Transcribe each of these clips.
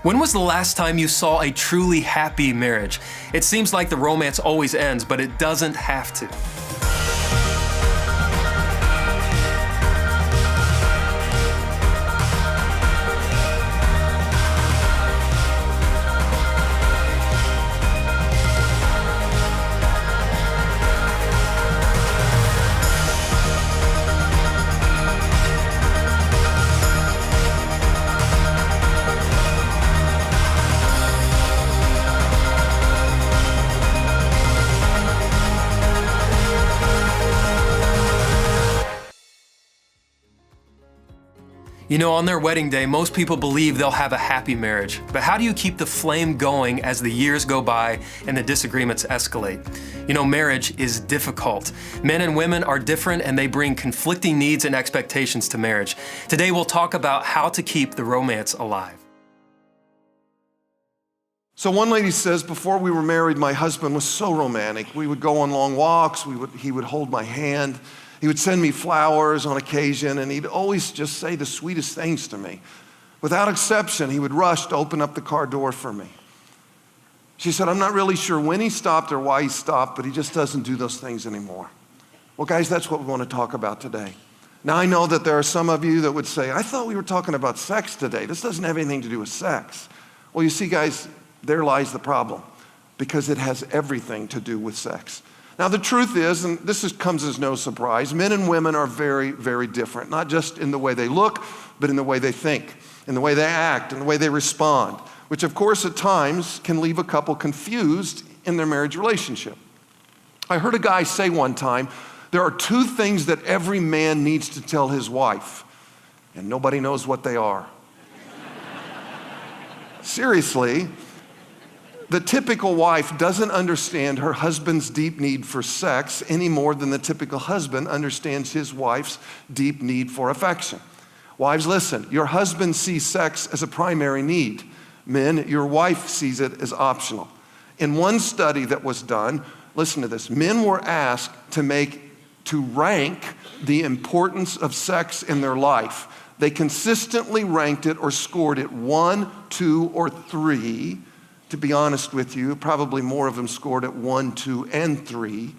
When was the last time you saw a truly happy marriage? It seems like the romance always ends, but it doesn't have to. You know, on their wedding day, most people believe they'll have a happy marriage. But how do you keep the flame going as the years go by and the disagreements escalate? You know, marriage is difficult. Men and women are different and they bring conflicting needs and expectations to marriage. Today we'll talk about how to keep the romance alive. So one lady says, before we were married, my husband was so romantic. We would go on long walks, he would hold my hand. He would send me flowers on occasion, and he'd always just say the sweetest things to me. Without exception, he would rush to open up the car door for me. She said, I'm not really sure when he stopped or why he stopped, but he just doesn't do those things anymore. Well, guys, that's what we want to talk about today. Now, I know that there are some of you that would say, I thought we were talking about sex today. This doesn't have anything to do with sex. Well, you see, guys, there lies the problem, because it has everything to do with sex. Now, the truth is, and comes as no surprise, men and women are very, very different, not just in the way they look, but in the way they think, in the way they act, in the way they respond, which, of course, at times can leave a couple confused in their marriage relationship. I heard a guy say one time, there are two things that every man needs to tell his wife, and nobody knows what they are. Seriously. The typical wife doesn't understand her husband's deep need for sex any more than the typical husband understands his wife's deep need for affection. Wives, listen, your husband sees sex as a primary need. Men, your wife sees it as optional. In one study that was done, listen to this, men were asked to rank the importance of sex in their life. They consistently ranked it or scored it 1, 2, or 3. To be honest with you, probably more of them scored at 1, 2, and 3.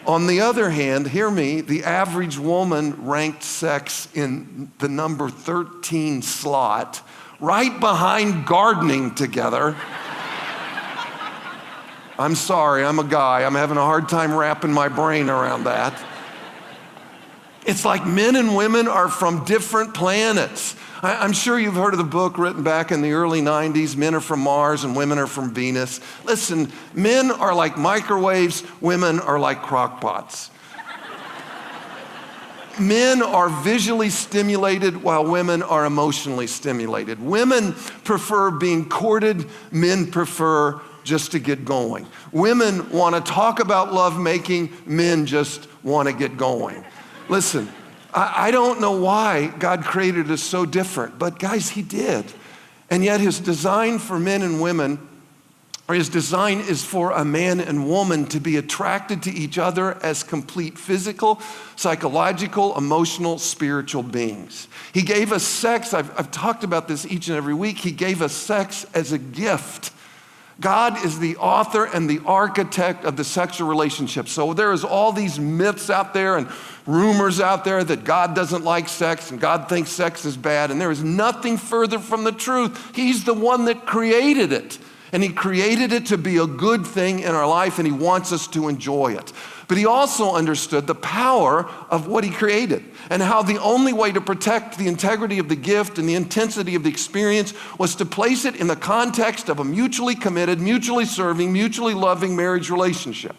On the other hand, hear me, the average woman ranked sex in the number 13 slot, right behind gardening together. I'm sorry, I'm a guy. I'm having a hard time wrapping my brain around that. It's like men and women are from different planets. I'm sure you've heard of the book written back in the early 90s, Men Are From Mars and Women Are From Venus. Listen, men are like microwaves, women are like crock pots. Men are visually stimulated while women are emotionally stimulated. Women prefer being courted, men prefer just to get going. Women want to talk about lovemaking, men just want to get going. Listen, I don't know why God created us so different, but guys, he did. And yet his design for men and women, or his design is for a man and woman to be attracted to each other as complete physical, psychological, emotional, spiritual beings. He gave us sex, I've talked about this each and every week, he gave us sex as a gift. God is the author and the architect of the sexual relationship. So there is all these myths out there and rumors out there that God doesn't like sex and God thinks sex is bad, and there is nothing further from the truth. He's the one that created it, and he created it to be a good thing in our life, and he wants us to enjoy it. But he also understood the power of what he created and how the only way to protect the integrity of the gift and the intensity of the experience was to place it in the context of a mutually committed, mutually serving, mutually loving marriage relationship.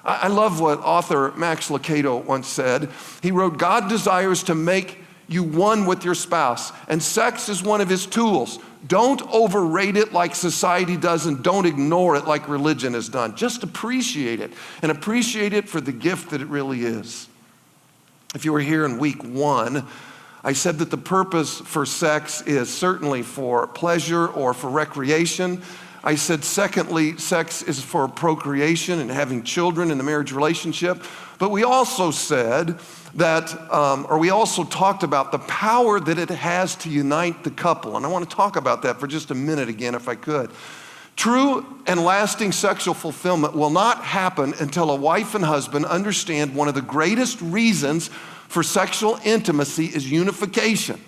I love what author Max Lucado once said. He wrote, God desires to make you one with your spouse, and sex is one of his tools. Don't overrate it like society does, and don't ignore it like religion has done. Just appreciate it, and appreciate it for the gift that it really is. If you were here in week 1, I said that the purpose for sex is certainly for pleasure or for recreation. I said, secondly, sex is for procreation and having children in the marriage relationship. But we also said that, or we also talked about the power that it has to unite the couple. And I want to talk about that for just a minute again, if I could. True and lasting sexual fulfillment will not happen until a wife and husband understand one of the greatest reasons for sexual intimacy is unification.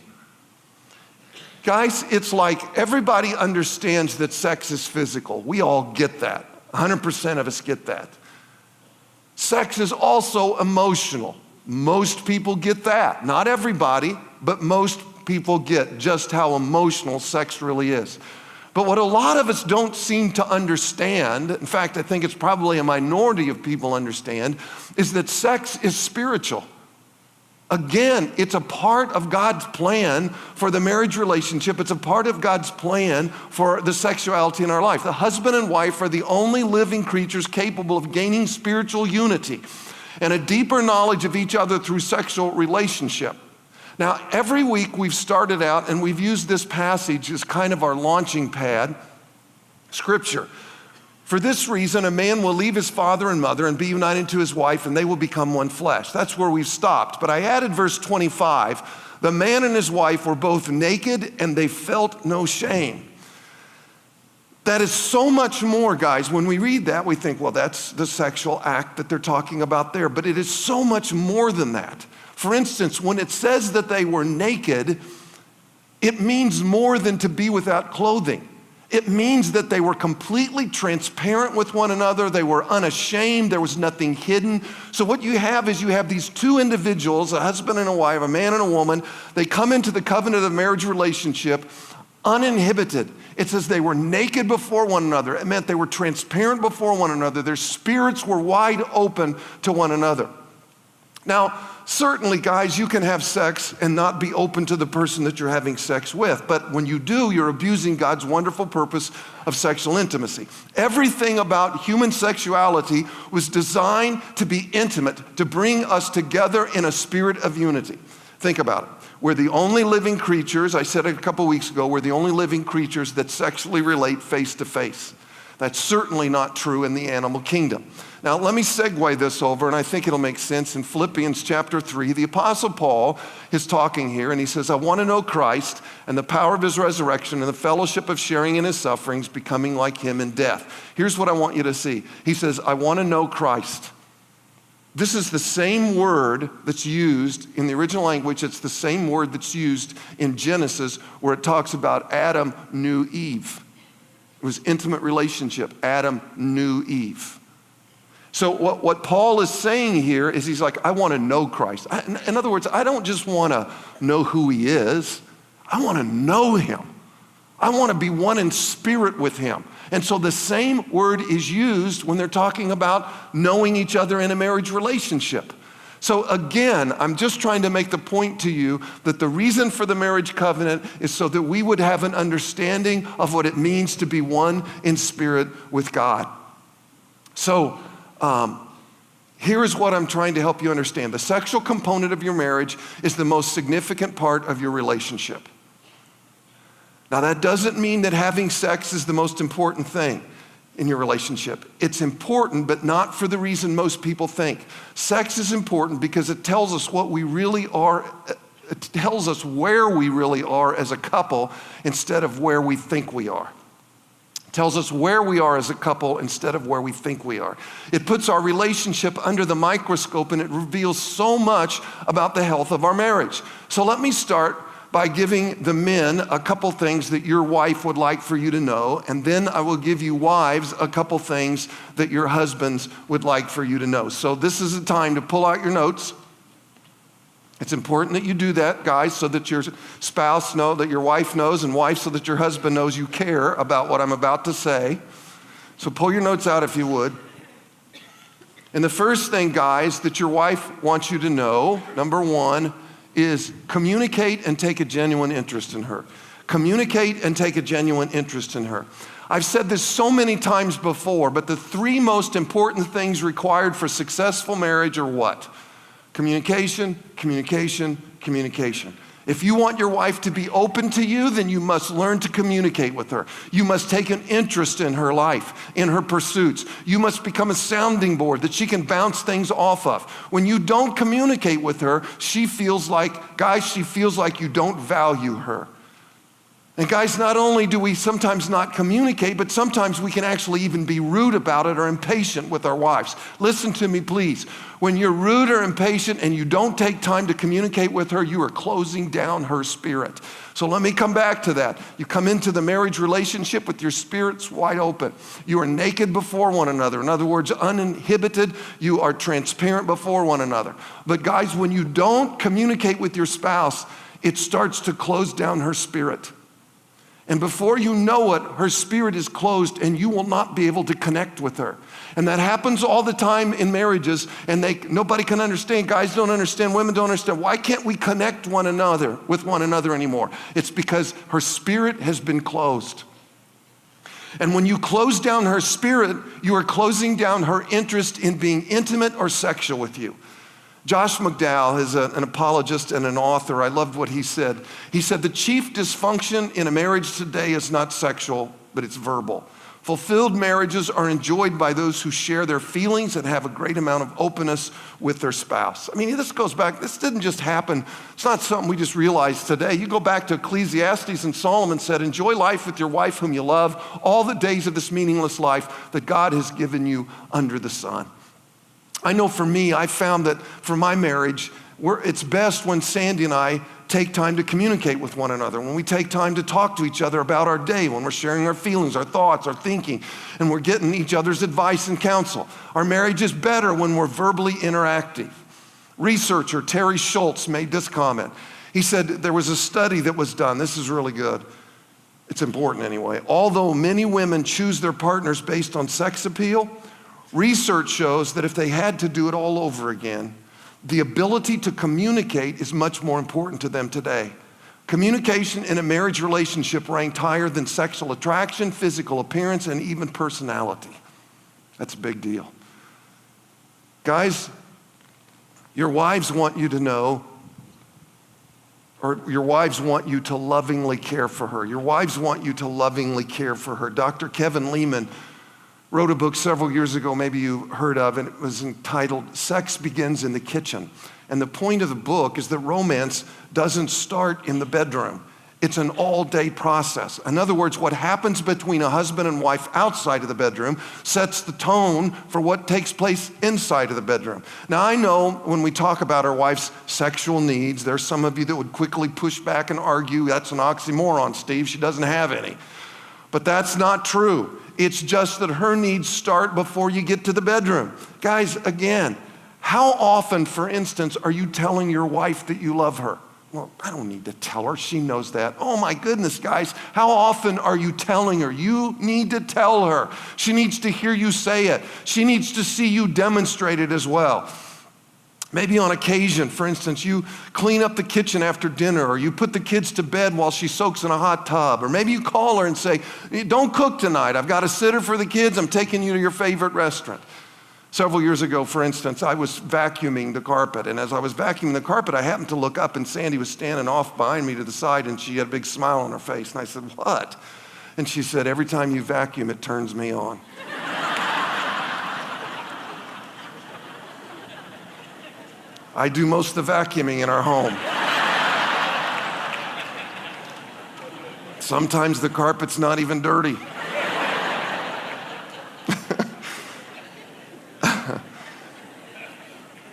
Guys, it's like everybody understands that sex is physical. We all get that. 100% of us get that. Sex is also emotional. Most people get that. Not everybody, but most people get just how emotional sex really is. But what a lot of us don't seem to understand, in fact, I think it's probably a minority of people understand, is that sex is spiritual. Again, it's a part of God's plan for the marriage relationship. It's a part of God's plan for the sexuality in our life. The husband and wife are the only living creatures capable of gaining spiritual unity and a deeper knowledge of each other through sexual relationship. Now, every week we've started out and we've used this passage as kind of our launching pad, Scripture. For this reason, a man will leave his father and mother and be united to his wife, and they will become one flesh. That's where we've stopped. But I added verse 25. The man and his wife were both naked, and they felt no shame. That is so much more, guys. When we read that, we think, well, that's the sexual act that they're talking about there. But it is so much more than that. For instance, when it says that they were naked, it means more than to be without clothing. It means that they were completely transparent with one another. They were unashamed. There was nothing hidden. So what you have is you have these two individuals, a husband and a wife, a man and a woman. They come into the covenant of marriage relationship uninhibited. It says they were naked before one another. It meant they were transparent before one another. Their spirits were wide open to one another. Now, certainly, guys, you can have sex and not be open to the person that you're having sex with. But when you do, you're abusing God's wonderful purpose of sexual intimacy. Everything about human sexuality was designed to be intimate, to bring us together in a spirit of unity. Think about it. We're the only living creatures, I said it a couple weeks ago, we're the only living creatures that sexually relate face to face. That's certainly not true in the animal kingdom. Now, let me segue this over, and I think it'll make sense. In Philippians chapter 3, the Apostle Paul is talking here, and he says, I want to know Christ and the power of his resurrection and the fellowship of sharing in his sufferings, becoming like him in death. Here's what I want you to see. He says, I want to know Christ. This is the same word that's used in the original language. It's the same word that's used in Genesis where it talks about Adam knew Eve. It was intimate relationship. Adam knew Eve. So what Paul is saying here is he's like, I want to know Christ. In other words, I don't just want to know who he is. I want to know him. I want to be one in spirit with him. And so the same word is used when they're talking about knowing each other in a marriage relationship. So again, I'm just trying to make the point to you that the reason for the marriage covenant is so that we would have an understanding of what it means to be one in spirit with God. So here is what I'm trying to help you understand. The sexual component of your marriage is the most significant part of your relationship. Now, that doesn't mean that having sex is the most important thing in your relationship. It's important, but not for the reason most people think. Sex is important because it tells us what we really are. It tells us where we really are as a couple instead of where we think we are. It tells us where we are as a couple instead of where we think we are. It puts our relationship under the microscope and it reveals so much about the health of our marriage. So let me start by giving the men a couple things that your wife would like for you to know, and then I will give you wives a couple things that your husbands would like for you to know. So this is a time to pull out your notes. It's important that you do that, guys, so that your spouse knows, that your wife knows, and wife, so that your husband knows you care about what I'm about to say. So pull your notes out if you would. And the first thing, guys, that your wife wants you to know, number one, is communicate and take a genuine interest in her. Communicate and take a genuine interest in her. I've said this so many times before, but the three most important things required for successful marriage are what? Communication, communication, communication. If you want your wife to be open to you, then you must learn to communicate with her. You must take an interest in her life, in her pursuits. You must become a sounding board that she can bounce things off of. When you don't communicate with her, she feels like you don't value her. And guys, not only do we sometimes not communicate, but sometimes we can actually even be rude about it or impatient with our wives. Listen to me, please. When you're rude or impatient and you don't take time to communicate with her, you are closing down her spirit. So let me come back to that. You come into the marriage relationship with your spirits wide open. You are naked before one another. In other words, uninhibited. You are transparent before one another. But guys, when you don't communicate with your spouse, it starts to close down her spirit. And before you know it, her spirit is closed and you will not be able to connect with her. And that happens all the time in marriages, and nobody can understand. Guys don't understand, women don't understand. Why can't we connect with one another anymore? It's because her spirit has been closed. And when you close down her spirit, you are closing down her interest in being intimate or sexual with you. Josh McDowell is an apologist and an author. I loved what he said. He said, the chief dysfunction in a marriage today is not sexual, but it's verbal. Fulfilled marriages are enjoyed by those who share their feelings and have a great amount of openness with their spouse. I mean, this goes back, this didn't just happen. It's not something we just realized today. You go back to Ecclesiastes, and Solomon said, enjoy life with your wife whom you love, all the days of this meaningless life that God has given you under the sun. I know for me, I found that for my marriage, it's best when Sandy and I take time to communicate with one another, when we take time to talk to each other about our day, when we're sharing our feelings, our thoughts, our thinking, and we're getting each other's advice and counsel. Our marriage is better when we're verbally interactive. Researcher Terry Schultz made this comment. He said there was a study that was done. This is really good. It's important anyway. Although many women choose their partners based on sex appeal, research shows that if they had to do it all over again, the ability to communicate is much more important to them today. Communication in a marriage relationship ranked higher than sexual attraction, physical appearance, and even personality. That's a big deal. Guys, your wives want you to know, or your wives want you to lovingly care for her. Your wives want you to lovingly care for her. Dr. Kevin Leman wrote a book several years ago, maybe you heard of, and it was entitled Sex Begins in the Kitchen. And the point of the book is that romance doesn't start in the bedroom. It's an all-day process. In other words, what happens between a husband and wife outside of the bedroom sets the tone for what takes place inside of the bedroom. Now, I know when we talk about our wife's sexual needs, there's some of you that would quickly push back and argue, that's an oxymoron, Steve, she doesn't have any. But that's not true. It's just that her needs start before you get to the bedroom. Guys, again, how often, for instance, are you telling your wife that you love her? Well, I don't need to tell her. She knows that. Oh my goodness, guys. How often are you telling her? You need to tell her. She needs to hear you say it. She needs to see you demonstrate it as well. Maybe on occasion, for instance, you clean up the kitchen after dinner, or you put the kids to bed while she soaks in a hot tub, or maybe you call her and say, don't cook tonight. I've got a sitter for the kids. I'm taking you to your favorite restaurant. Several years ago, for instance, I was vacuuming the carpet, and as I was vacuuming the carpet, I happened to look up, and Sandy was standing off behind me to the side, and she had a big smile on her face, and I said, what? And she said, every time you vacuum, it turns me on. I do most of the vacuuming in our home. Sometimes the carpet's not even dirty.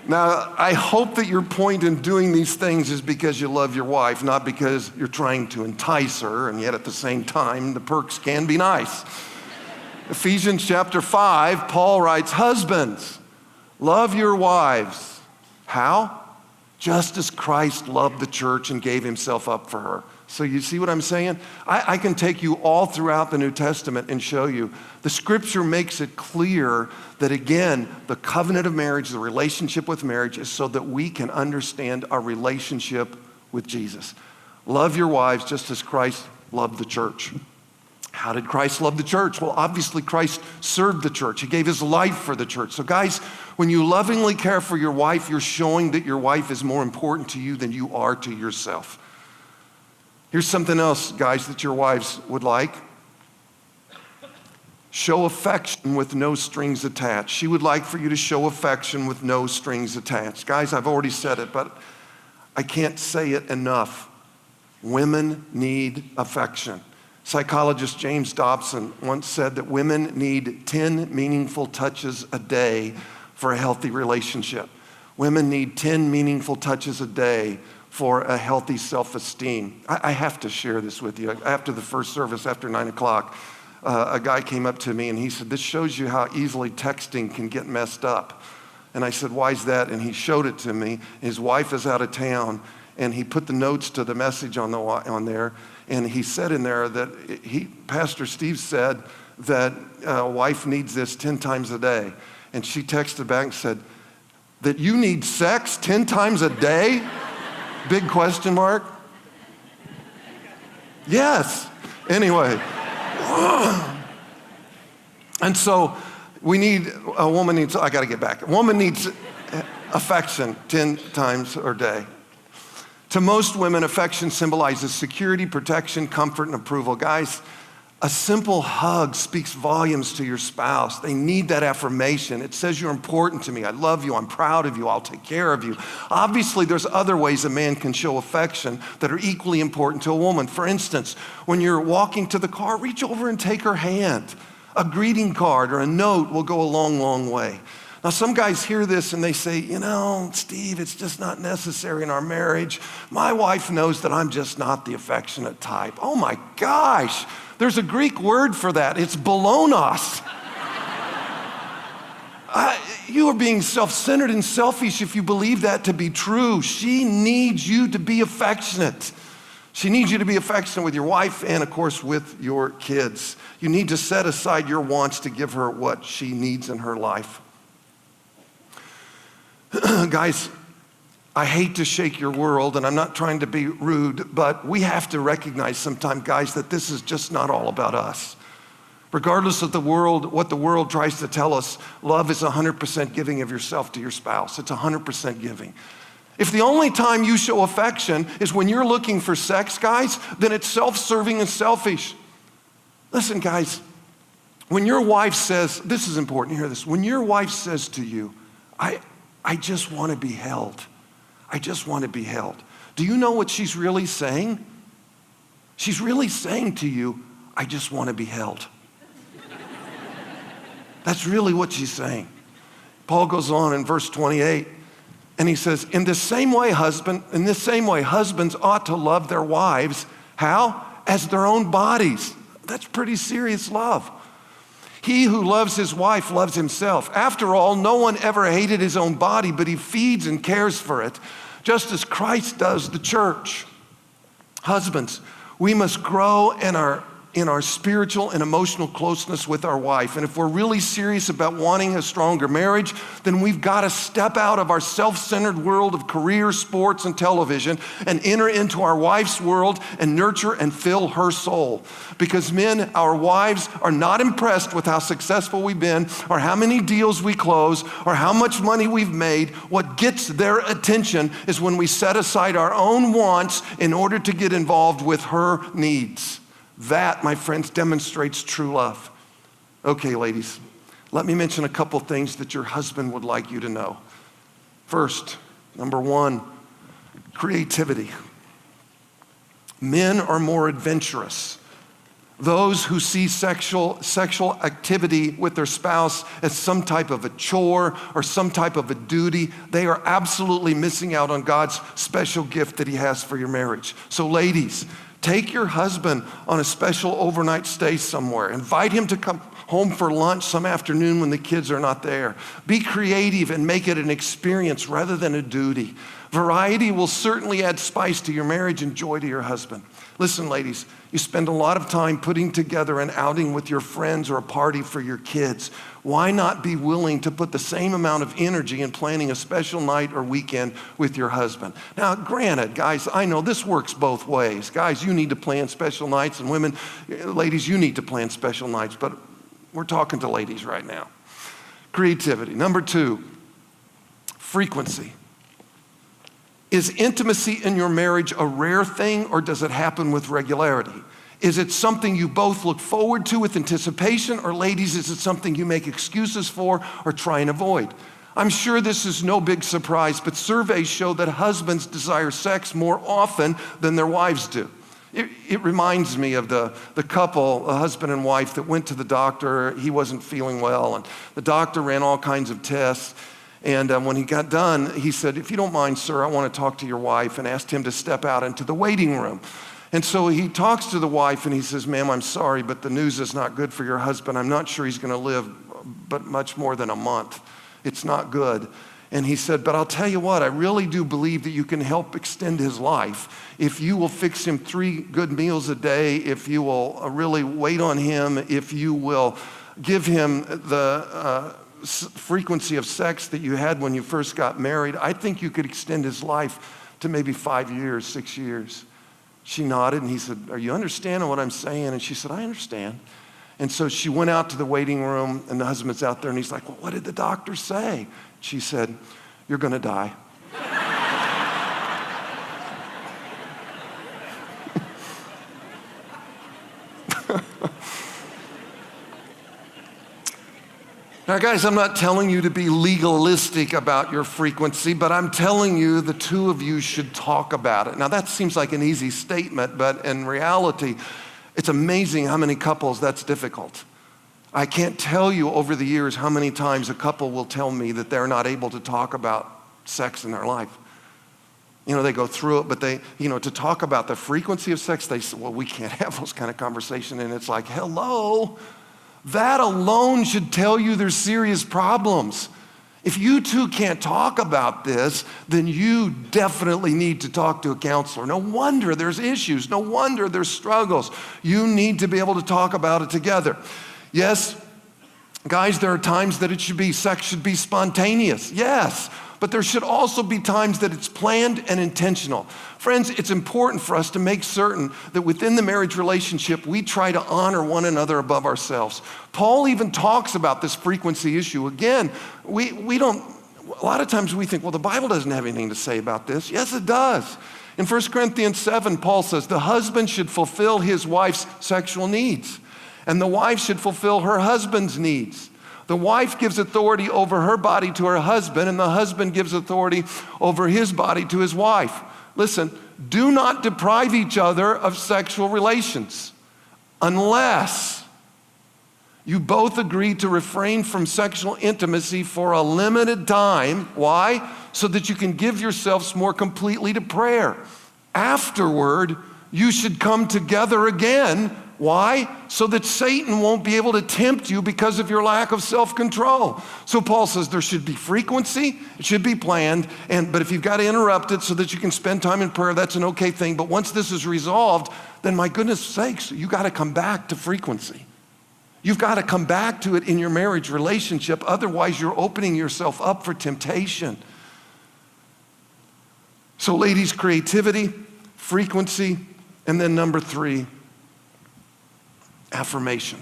Now, I hope that your point in doing these things is because you love your wife, not because you're trying to entice her, and yet at the same time, the perks can be nice. Ephesians chapter 5, Paul writes, husbands, love your wives. How? Just as Christ loved the church and gave himself up for her. So you see what I'm saying? I can take you all throughout the New Testament and show you. The scripture makes it clear that, again, the covenant of marriage, the relationship with marriage, is so that we can understand our relationship with Jesus. Love your wives just as Christ loved the church. How did Christ love the church? Well, obviously Christ served the church. He gave his life for the church. So guys, when you lovingly care for your wife, you're showing that your wife is more important to you than you are to yourself. Here's something else, guys, that your wives would like. Show affection with no strings attached. She would like for you to show affection with no strings attached. Guys, I've already said it, but I can't say it enough. Women need affection. Psychologist James Dobson once said that women need 10 meaningful touches a day for a healthy relationship. Women need 10 meaningful touches a day for a healthy self-esteem. I have to share this with you. After the first service, after 9 o'clock, a guy came up to me and he said, "This shows you how easily texting can get messed up." And I said, "Why is that?" And he showed it to me. His wife is out of town, and he put the notes to the message on there. And he said in there that Pastor Steve said that a wife needs this 10 times a day. And she texted back and said, "That you need sex 10 times a day?" Big question mark. Yes. Anyway. And so a woman needs affection 10 times a day. To most women, affection symbolizes security, protection, comfort, and approval. Guys, a simple hug speaks volumes to your spouse. They need that affirmation. It says, "You're important to me. I love you. I'm proud of you. I'll take care of you." Obviously, there's other ways a man can show affection that are equally important to a woman. For instance, when you're walking to the car, reach over and take her hand. A greeting card or a note will go a long, long way. Now, some guys hear this and they say, "Steve, it's just not necessary in our marriage. My wife knows that I'm just not the affectionate type." Oh my gosh, there's a Greek word for that. It's balonos. You are being self-centered and selfish if you believe that to be true. She needs you to be affectionate. She needs you to be affectionate with your wife and, of course, with your kids. You need to set aside your wants to give her what she needs in her life. Guys, I hate to shake your world, and I'm not trying to be rude, but we have to recognize sometime, guys, that this is just not all about us. Regardless of what the world tries to tell us, love is 100% giving of yourself to your spouse. It's 100% giving. If the only time you show affection is when you're looking for sex, guys, then it's self-serving and selfish. Listen, guys, when your wife says, this is important, hear this. When your wife says to you, I just want to be held. I just want to be held. Do you know what she's really saying? She's really saying to you, "I just want to be held." That's really what she's saying. Paul goes on in verse 28, and he says, in this same way, husbands ought to love their wives. How? As their own bodies. That's pretty serious love. He who loves his wife loves himself. After all, no one ever hated his own body, but he feeds and cares for it, just as Christ does the church. Husbands, we must grow in our spiritual and emotional closeness with our wife. And if we're really serious about wanting a stronger marriage, then we've got to step out of our self-centered world of career, sports, and television and enter into our wife's world and nurture and fill her soul. Because men, our wives are not impressed with how successful we've been or how many deals we close or how much money we've made. What gets their attention is when we set aside our own wants in order to get involved with her needs. That, my friends, demonstrates true love. Okay, ladies, let me mention a couple things that your husband would like you to know. First, number one, creativity. Men are more adventurous. Those who see sexual activity with their spouse as some type of a chore or some type of a duty, they are absolutely missing out on God's special gift that He has for your marriage. So ladies, take your husband on a special overnight stay somewhere. Invite him to come home for lunch some afternoon when the kids are not there. Be creative and make it an experience rather than a duty. Variety will certainly add spice to your marriage and joy to your husband. Listen, ladies, you spend a lot of time putting together an outing with your friends or a party for your kids. Why not be willing to put the same amount of energy in planning a special night or weekend with your husband? Now, granted, guys, I know this works both ways. Guys, you need to plan special nights, and women, ladies, you need to plan special nights, but we're talking to ladies right now. Creativity. Number two, frequency. Is intimacy in your marriage a rare thing, or does it happen with regularity? Is it something you both look forward to with anticipation, or ladies, is it something you make excuses for or try and avoid? I'm sure this is no big surprise, but surveys show that husbands desire sex more often than their wives do. It reminds me of the couple, a husband and wife, that went to the doctor. He wasn't feeling well, and the doctor ran all kinds of tests. And when he got done, he said, "If you don't mind, sir, I want to talk to your wife," and asked him to step out into the waiting room. And so he talks to the wife and he says, "Ma'am, I'm sorry, but the news is not good for your husband. I'm not sure he's going to live but much more than a month. It's not good." And he said, "But I'll tell you what, I really do believe that you can help extend his life if you will fix him 3 good meals a day, if you will really wait on him, if you will give him the frequency of sex that you had when you first got married. I think you could extend his life to maybe 5 years, 6 years." She nodded and he said, "Are you understanding what I'm saying?" And she said, "I understand." And so she went out to the waiting room and the husband's out there and he's like, "Well, what did the doctor say?" She said, "You're gonna die." Now, guys, I'm not telling you to be legalistic about your frequency, but I'm telling you the two of you should talk about it. Now, that seems like an easy statement, but in reality, it's amazing how many couples that's difficult. I can't tell you over the years how many times a couple will tell me that they're not able to talk about sex in their life. You know, they go through it, but to talk about the frequency of sex, they say, "Well, we can't have those kind of conversations." And it's like, hello. That alone should tell you there's serious problems. If you two can't talk about this, then you definitely need to talk to a counselor. No wonder there's issues. No wonder there's struggles. You need to be able to talk about it together. Yes, guys, there are times that sex should be spontaneous. Yes, but there should also be times that it's planned and intentional. Friends, it's important for us to make certain that within the marriage relationship, we try to honor one another above ourselves. Paul even talks about this frequency issue. Again, we don't, a lot of times we think, well, the Bible doesn't have anything to say about this. Yes, it does. In 1 Corinthians 7, Paul says, "The husband should fulfill his wife's sexual needs, and the wife should fulfill her husband's needs. The wife gives authority over her body to her husband, and the husband gives authority over his body to his wife." Listen, do not deprive each other of sexual relations unless you both agree to refrain from sexual intimacy for a limited time. Why? So that you can give yourselves more completely to prayer. Afterward, you should come together again. Why? So that Satan won't be able to tempt you because of your lack of self-control. So Paul says there should be frequency, it should be planned, but if you've got to interrupt it so that you can spend time in prayer, that's an okay thing. But once this is resolved, then my goodness sakes, you got to come back to frequency. You've got to come back to it in your marriage relationship. Otherwise, you're opening yourself up for temptation. So ladies, creativity, frequency, and then number 3, affirmation.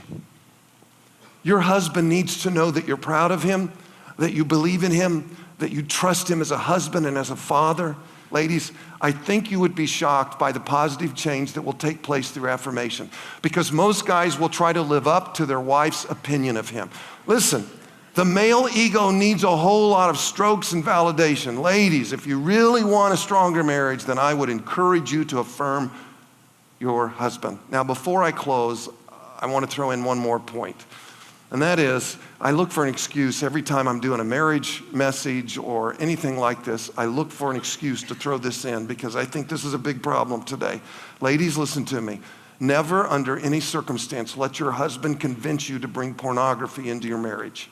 Your husband needs to know that you're proud of him, that you believe in him, that you trust him as a husband and as a father. Ladies, I think you would be shocked by the positive change that will take place through affirmation, because most guys will try to live up to their wife's opinion of him. Listen, the male ego needs a whole lot of strokes and validation. Ladies, if you really want a stronger marriage, then I would encourage you to affirm your husband. Now, before I close, I want to throw in one more point. And that is, I look for an excuse every time I'm doing a marriage message or anything like this. I look for an excuse to throw this in because I think this is a big problem today. Ladies, listen to me. Never under any circumstance let your husband convince you to bring pornography into your marriage.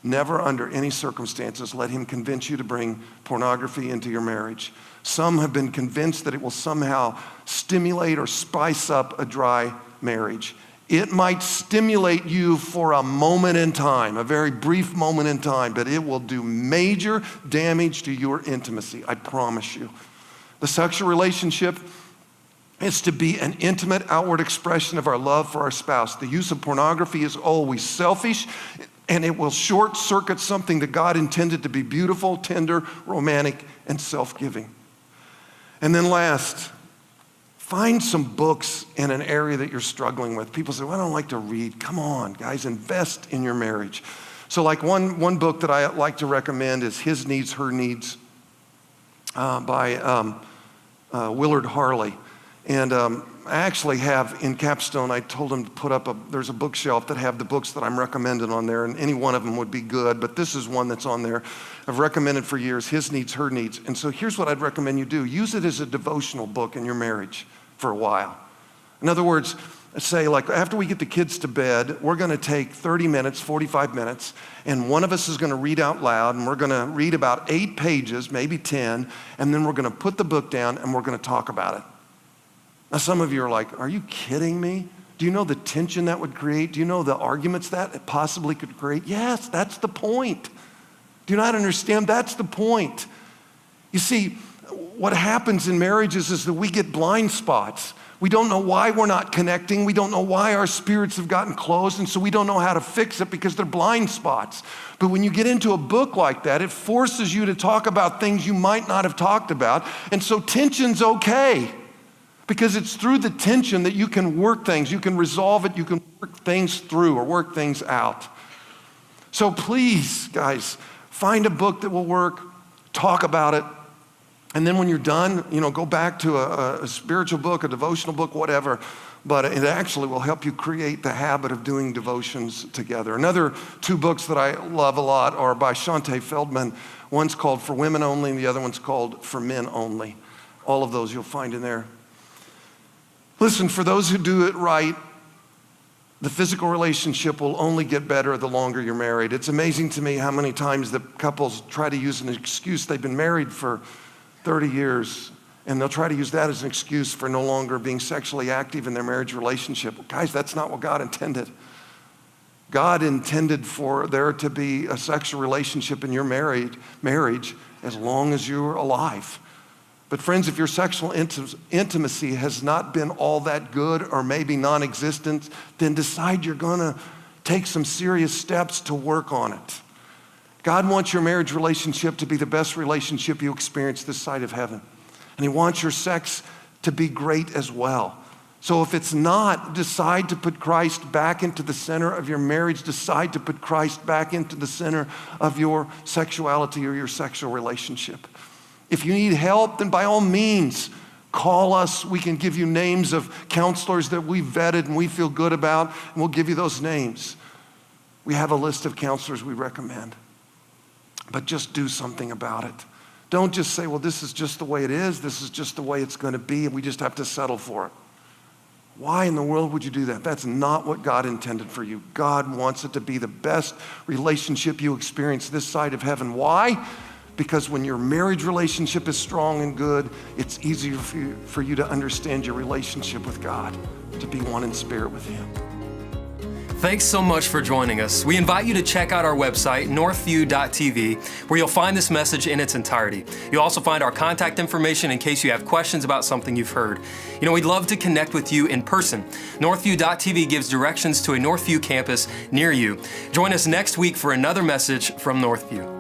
Never under any circumstances let him convince you to bring pornography into your marriage. Some have been convinced that it will somehow stimulate or spice up a dry marriage. It might stimulate you for a moment in time, a very brief moment in time, but it will do major damage to your intimacy, I promise you. The sexual relationship is to be an intimate outward expression of our love for our spouse. The use of pornography is always selfish, and it will short circuit something that God intended to be beautiful, tender, romantic, and self-giving. And then last, find some books in an area that you're struggling with. People say, well, I don't like to read. Come on, guys, invest in your marriage. So like one book that I like to recommend is His Needs, Her Needs by Willard Harley. And I actually have in Capstone, I told him to put up there's a bookshelf that have the books that I'm recommending on there, and any one of them would be good, but this is one that's on there. I've recommended for years, His Needs, Her Needs. And so here's what I'd recommend you do. Use it as a devotional book in your marriage for a while. In other words, say like after we get the kids to bed, we're gonna take 30 minutes, 45 minutes, and one of us is gonna read out loud, and we're gonna read about 8 pages, maybe 10, and then we're gonna put the book down and we're gonna talk about it. Now, some of you are like, are you kidding me? Do you know the tension that would create? Do you know the arguments that it possibly could create? Yes, that's the point. Do you not understand? That's the point. You see, what happens in marriages is that we get blind spots. We don't know why we're not connecting. We don't know why our spirits have gotten closed, and so we don't know how to fix it because they're blind spots. But when you get into a book like that, it forces you to talk about things you might not have talked about, and so tension's okay. Because it's through the tension that you can work things, you can resolve it, you can work things through or work things out. So please, guys, find a book that will work, talk about it, and then when you're done, go back to a spiritual book, a devotional book, whatever, but it actually will help you create the habit of doing devotions together. Another 2 books that I love a lot are by Shante Feldman. One's called For Women Only, and the other one's called For Men Only. All of those you'll find in there. Listen, for those who do it right, the physical relationship will only get better the longer you're married. It's amazing to me how many times the couples try to use an excuse. They've been married for 30 years, and they'll try to use that as an excuse for no longer being sexually active in their marriage relationship. Well, guys, that's not what God intended. God intended for there to be a sexual relationship in your marriage as long as you're alive. But friends, if your sexual intimacy has not been all that good or maybe non-existent, then decide you're gonna take some serious steps to work on it. God wants your marriage relationship to be the best relationship you experience this side of heaven. And He wants your sex to be great as well. So if it's not, decide to put Christ back into the center of your marriage. Decide to put Christ back into the center of your sexuality or your sexual relationship. If you need help, then by all means, call us. We can give you names of counselors that we've vetted and we feel good about, and we'll give you those names. We have a list of counselors we recommend. But just do something about it. Don't just say, well, this is just the way it is. This is just the way it's going to be, and we just have to settle for it. Why in the world would you do that? That's not what God intended for you. God wants it to be the best relationship you experience this side of heaven. Why? Because when your marriage relationship is strong and good, it's easier for you to understand your relationship with God, to be one in spirit with Him. Thanks so much for joining us. We invite you to check out our website, northview.tv, where you'll find this message in its entirety. You'll also find our contact information in case you have questions about something you've heard. We'd love to connect with you in person. Northview.tv gives directions to a Northview campus near you. Join us next week for another message from Northview.